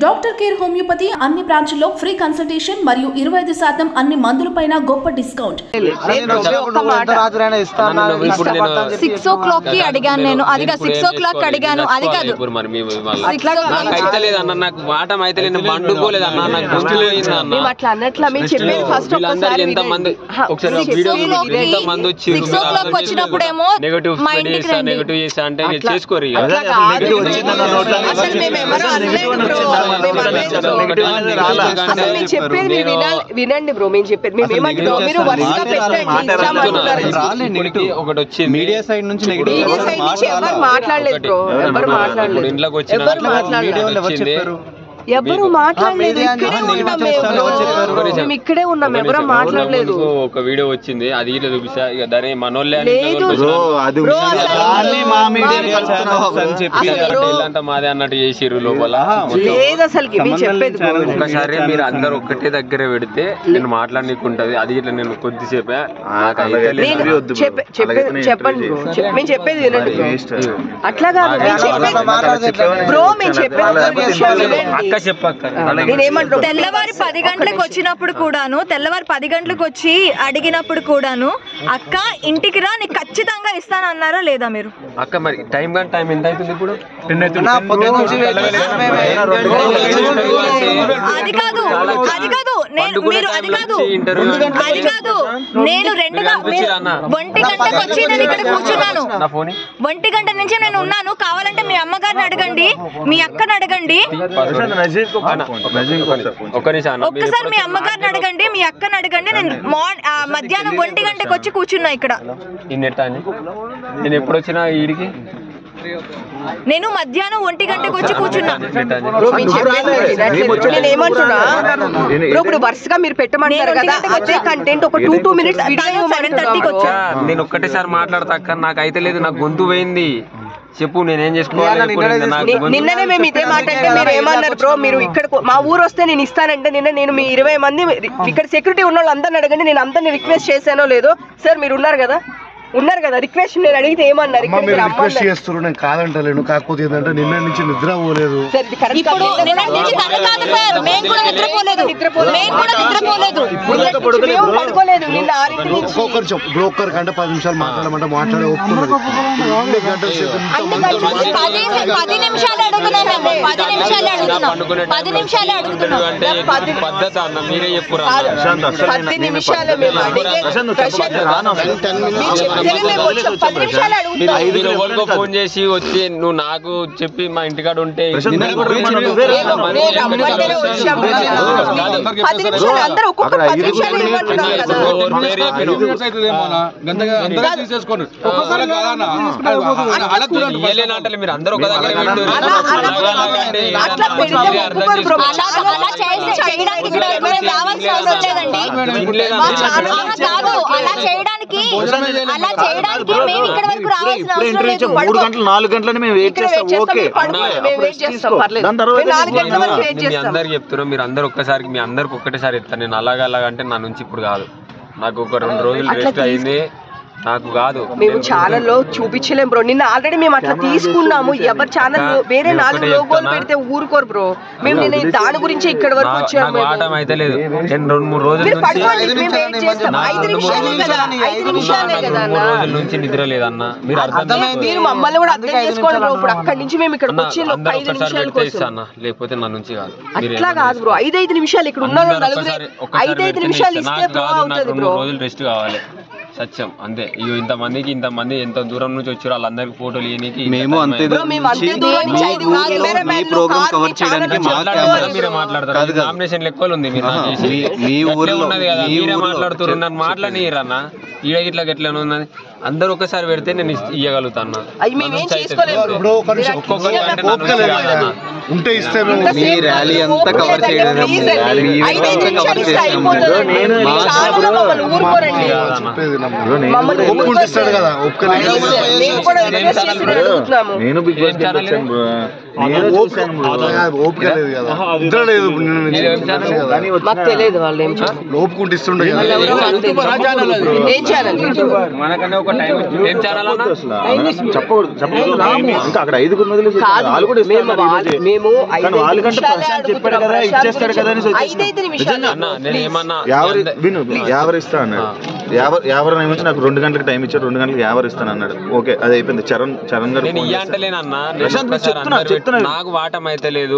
Doctor care homeopathy అన్ని బ్రాంచ్ల్లో free consultation మరియు 25% అన్ని మందులపైన గొప్ప డిస్కౌంట్. 6 o'clock కి అడిగాను నేను, అది కాదు 6 o'clock అడిగాను, అది కాదు అట్లా అన్నట్లా మీరు చెప్పేది ఫస్ట్ వచ్చినప్పుడేమో మా ఇంటికి చెప్పేది వినండి బ్రో, మేము చెప్పేది మేము ఏమంటున్నాం, మీరు వరుసగా పెట్టండి. ఒకటి వచ్చింది మీడియా సైడ్ నుంచి ఎవరు మాట్లాడలేదు బ్రో, ఎవరు మాట్లాడలేదు, ఎవరు మాట్లాడలేదు, ఇక్కడే ఉన్నాం మేము, ఇక్కడే ఉన్నాం, ఎవరు మాట్లాడలేదు. ఒక వీడియో వచ్చింది, అది ఇట్లా చూపిస్తా, ఇక దాని మనోళ్ళే మాదే అన్నట్టు చేసిర్రు లోపల. లేదు అసలు చెప్పేది ఒకసారి మీరు అందరు ఒక్కటే దగ్గర పెడితే నేను మాట్లాడనీకుంటది, అది ఇట్లా నేను కొద్దిసేపే చెప్పండి మేము చెప్పేది వినండి అట్లా కాదు బ్రో, మేము చెప్పేది తెల్లవారి 10 గంటలకు వచ్చినప్పుడు కూడాను, తెల్లవారి 10 గంటలకు వచ్చి అడిగినప్పుడు కూడాను అక్క ఇంటికి రా నీకు ఖచ్చితంగా ఇస్తాను అన్నారా లేదా మీరు? అక్క మరి టైం ఎంత అవుతుంది ఇప్పుడు? అది కాదు నేను మీరు అది కాదు నేను 1 గంటకు వచ్చి నేను ఇక్కడ కూర్చున్నాను, 1 గంట నుంచి నేను ఉన్నాను. కావాలంటే మీ అమ్మగారిని అడగండి, మీ అక్కని అడగండి, ఒక్కసారి మీ అమ్మగారిని అడగండి, మీ అక్కని అడగండి. నేను మధ్యాహ్నం 1 గంటకు వచ్చి కూర్చున్నా ఇక్కడ. నేను ఎప్పుడు వచ్చినా ఈడికి నేను మధ్యాహ్నం 1 గంటకు వచ్చి కూర్చున్నా. నేను ఏమంటున్నా ఇప్పుడు వరుసగా మీరు పెట్టమంటారు కదా, అదే కంటెంట్ ఒక 2 minutes 7:30కి వచ్చా. నేను ఒక్కటేసారి మాట్లాడతా అక్క, నాకు అయితే లేదు, నాకు గొంతు పోయింది, చెప్పు నేనేం చేసుకోవాలి. నిన్ననే మేము ఇదే మాట అంటే మీరు ఏమన్నారు బ్రో, మీరు ఇక్కడ మా ఊరు వస్తే నేను ఇస్తానంటే నేను మీ 20 మంది ఇక్కడ సెక్యూరిటీ ఉన్న వాళ్ళు అందరిని అడగండి, నేను అందరిని రిక్వెస్ట్ చేశానో లేదో. సార్ మీరు ఉన్నారు కదా రిక్వెస్ట్ నేను అడిగితే ఏమన్నారు? రిక్వెస్ట్ చేస్తారు, నేను కాదంటలేను, కాకపోతే ఏంటంటే నిన్న నుంచి నిద్ర పోలేదు. బ్రోకర్ కంటే 10 నిమిషాలు మాట్లాడమంటే మాట్లాడే ఒప్పుకున్నది. 10 నిమిషాలు ఫోన్ చేసి వచ్చి నువ్వు నాకు చెప్పి మా ఇంటికాడ ఉంటే మీరు అందరూ ఒక దగ్గర అలా చేయడానికి మేము ఇక్కడ వరకు రావాల్సిన అవసరం లేదు. 3 గంటలు 4 గంటలని మేము వెయిట్ చేస్తాం. ఓకే అందరికి చెప్తున్నారు, మీరు అందరు ఒక్కసారి మీ అందరికి ఒక్కటేసారి ఇస్తాను. నేను అలాగంటే నా నుంచి ఇప్పుడు కాదు, నాకు ఒక 2 రోజులు రెస్ట్ అయింది, నాకు కాదు. మేము ఛానల్లో చూపించలేం బ్రో, నిన్న ఆల్రెడీ మేము అట్లా తీసుకున్నాము. ఎవరి ఛానల్ వేరే 4 లోగోలు పెడితే ఊరుకోరు బ్రో. మేము నేను దాని గురించి ఇక్కడ వరకు వచ్చాము. అయితే లేదు, నేను 2-3 రోజుల నుంచి నిద్ర లేదన్న, మీరు మీరు మమ్మల్ని కూడా అర్థం చేసుకోండి బ్రో. ఇప్పుడు అక్కడి నుంచి మేము ఇక్కడ వచ్చి 5 నిమిషాలు ఇస్తాను, లేకపోతే నా నుంచి కాదు. అట్లా కాదు బ్రో, 5 నిమిషాలు ఇక్కడ ఉన్న 5 నిమిషాలు ఇస్తే బ్రో అవుతుంది బ్రో. 2 రోజులు రెస్ట్ కావాలి, సత్యం అంతే. ఇంతమందికి ఎంత దూరం నుంచి వచ్చారు వాళ్ళందరికి ఫోటోలు ఇవ్వడానికి మేము అంతే మీరే మాట్లాడతారు. నామినేషన్ లెక్కలు ఉంది, మీరు ఉన్నది కదా, మీరే మాట్లాడుతున్నారు, నన్ను మాట్లాడిరన్నా ఈడ ఇట్లా ఎట్లా ఉన్నది. అందరు ఒకసారి పెడితే నేను ఇవ్వగలుగుతాను. ర్యాలీ అంతా కవర్ చేయడం నేను బిగ్ బాస్ తెలియదు వాళ్ళు ఒప్పుకుంటే ఇస్తుండే. ఏం ఛానల్? మనకన్నా ఒక టైం ఏం ఛానల్ అన్న చెప్పకూడదు ఇంకా అక్కడ 5 వదిలేసి వాళ్ళు కూడా మేము చెప్పాడు కదా ఇచ్చేస్తాడు కదా నేను ఏమన్నా విను యావర్ ఇస్తా అన్నాడు. యావర్ నుంచి నాకు 2 గంటలకు టైం ఇచ్చాడు, 2 గంటలకు యావర్ ఇస్తాను అన్నాడు. ఓకే అది అయిపోయింది. చరణ్ గారు నేను ఇయ్య అంటలేనన్నా, నాకు వాటం అయితే లేదు.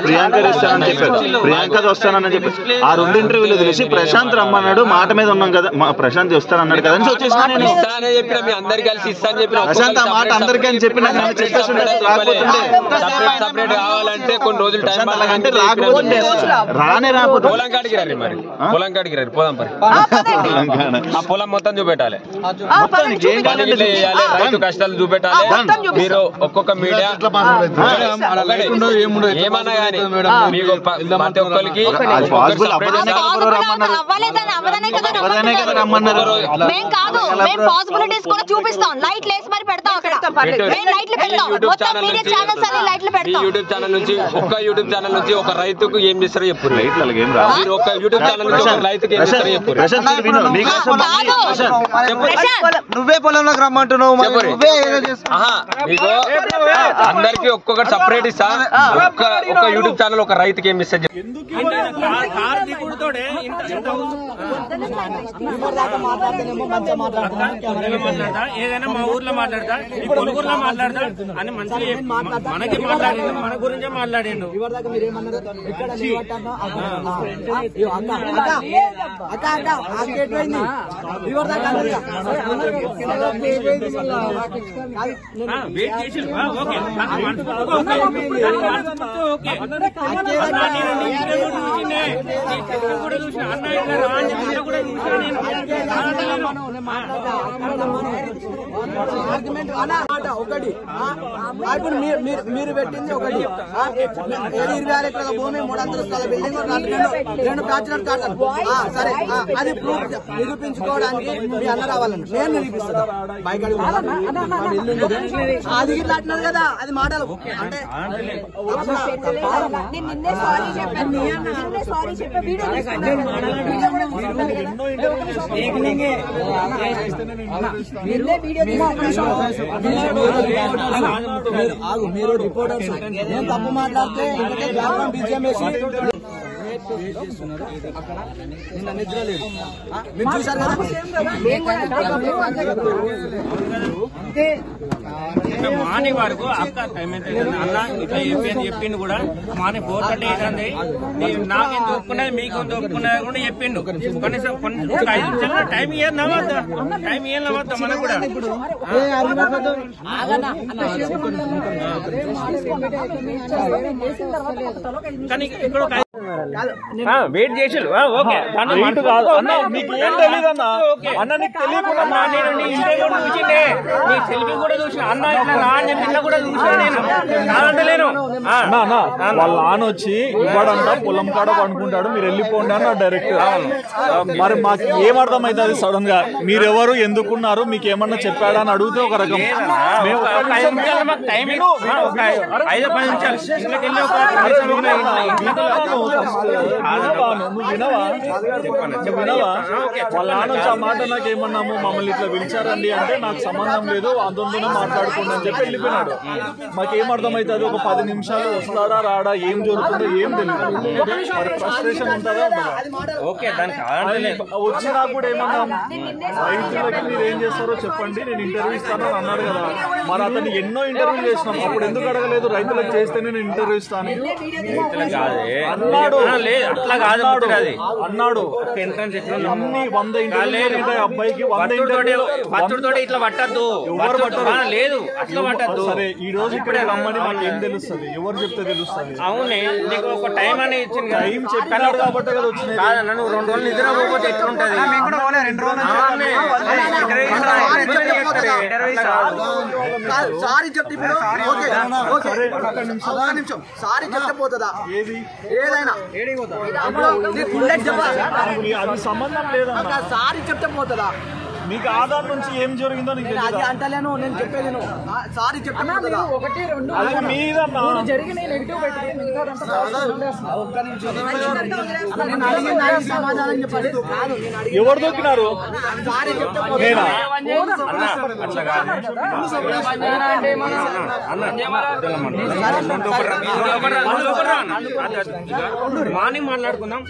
ప్రియాంక ఇస్తానని చెప్పారు, ప్రియాంక వస్తానని చెప్పి ఆ 2 ఇంటర్వ్యూలు వదిలేసి ప్రశాంత్ రమ్మన్నాడు. మాట మీద ఉన్నాం కదా, ప్రశాంత్ వస్తానన్నాడు కదా అని వచ్చేసాను. ఇస్తానే చెప్పిన మీ అందరు కలిసి ఇస్తా అని చెప్పిన ప్రశాంత్ ఆ మాట అందరికీ అని చెప్పి సపరేట్ కావాలంటే కొన్ని రోజులు టైం అంటే రాకపోతే రానే రాకపోతే పొలం కాడికి రండి, మరి పొలం కాడికి రండి, పోదాం మరి. ఆ పొలం మొత్తం చూపెట్టాలి, రైతు కష్టాలు చూపెట్టాలి. మీరు ఒక్కొక్క మీడియా ఏమన్నా కానీ మీకు ప్రతి ఒక్కరికి యూట్యూబ్ ఛానల్ నుంచి ఒక రైతుకు ఏం చేస్తారో చెప్పు. మీరు ఒక యూట్యూబ్ ఛానల్ నుంచి ఒక రైతుకి ఏం చేస్తారో చెప్పు. నువ్వే పొలంలోకి రమ్మంటున్నావు, మీకు అందరికి ఒక్కొక్కటి సపరేట్ ఇస్తా. ఒక యూట్యూబ్ ఛానల్ ఒక రైతుకి ఏమి ఇస్తా ఏదైనా మా ఊర్లో మాట్లాడతా, ఈ పొలుగురులో మాట్లాడతా అని మంచిగా మనకి మాట్లాడిండు, మన గురించే మాట్లాడిండు. వెయిట్ చేసి ఓకే కూడా చూసిన అన్న కూడా ఒకటి ఇప్పుడు మీరు పెట్టింది ఒకటి 26 ఎకరాల భూమి 3 అంతస్తుల బిల్డింగ్ 2 బ్యాచులర్ కాటన్. సరే అది ప్రూఫ్ నిరూపించుకోవడానికి మీ అన్న రావాలండి, నేను నిరూపిస్తాను. బైక్ అది ఇట్లా కదా, అది మాటలు అంటే మీరు రిపోర్టర్స్ నేను తప్పు మాట్లాడితే బీజేఎం వేసి నిన్న నిద్ర లేదు మీరు చూసారు కదా. మార్నింగ్ వరకు అక్క టైం అయితే అన్న ఇట్లా చెప్పిండు కూడా. మార్నింగ్ 4:30 అవుతుంది, నాకేం ఒప్పుకున్నది మీకు ఒప్పుకున్నది కూడా చెప్పిండు. కనీసం 5 నిమిషాలు టైం ఇవ్వద్దా, టైం ఇవ్వద్దా మనకు కూడా. కానీ ఇక్కడ వెయిట్ చేసి ఓకే మీకు ఏం తెలియదు అన్న, అన్న నీకు తెలియకుండా నేను నీ ఇంటర్వ్యూ చూసిండే, నీ సెల్ఫీ కూడా చూసిన అన్న ఇట్లా రా అని చెప్పి ఇట్లా కూడా చూసిన. నేను కాదంటలేను. వాళ్ళ నాన్న వచ్చి ఇవ్వడంట, పొలం కాడ పడుకుంటాడు, మీరు వెళ్ళిపోండి అన్న డైరెక్ట్. మరి మాకు ఏమర్థమైతుంది సడన్ గా మీరెవరు, ఎందుకున్నారు, మీకు ఏమన్నా చెప్పాడా అని అడిగితే ఒక రకం. వాళ్ళ నాన్న వచ్చి ఆ మాట నాకు ఏమన్నాము, మమ్మల్ని ఇట్లా పిలిచారండి అంటే నాకు సంబంధం లేదు, అంతనే మాట్లాడుకోండి అని చెప్పి వెళ్ళిపోయినాడు. మాకేం అర్థమవుతుంది, ఒక 10 నిమిషాలు వస్తాడా రాడా, ఏం జరుగుతుందో ఏం తెలియదు. మరి ఫ్రస్ట్రేషన్ ఉంటుందా వచ్చినా కూడా ఏమన్నాం, రైతులకి మీరు ఏం చేస్తారో చెప్పండి, నేను ఇంటర్వ్యూ ఇస్తానని అన్నాడు కదా. మరి అతను ఎన్నో ఇంటర్వ్యూ చేసినాం, అప్పుడు ఎందుకు అడగలేదు రైతులకు చేస్తేనే నేను ఇంటర్వ్యూ ఇస్తాను అన్నాడు. అన్నాడు అన్ని 100 ఇంటర్వ్యూ అబ్బాయికి 100 ఇంటర్వ్యూ ఇట్లా పట్టద్దు, ఎవరు పట్టరు లేదు అట్లా పట్టద్దు. సరే ఈ రోజు ఇప్పుడే రమ్మని మాకు ఏం తెలుస్తుంది, ఎవరు చెప్తే తెలుస్తుంది. అవునే నీకు ఒక టైం అనేది ఇచ్చింది, టైం చెప్పాడు కాబట్టి కదా వచ్చింది. నువ్వు 2 రోజులు నిద్ర పోతే ఎట్లుంటది. సారీ చెప్తే సారీ చెప్తే పోతుందా ఏదైనా అది సంబంధం లేదా, సారీ చెప్తే పోతుందా. మీకు ఆధార్ నుంచి ఏం జరిగిందో నీకు నేను అది అంటలేను, నేను చెప్పేది సారీ చెప్తాను. ఒకటి రెండు మీదన్నా సమాధానం చెప్పండి. ఎవరు దొక్కినారు? నేనా? మార్నింగ్ మాట్లాడుకుందాం.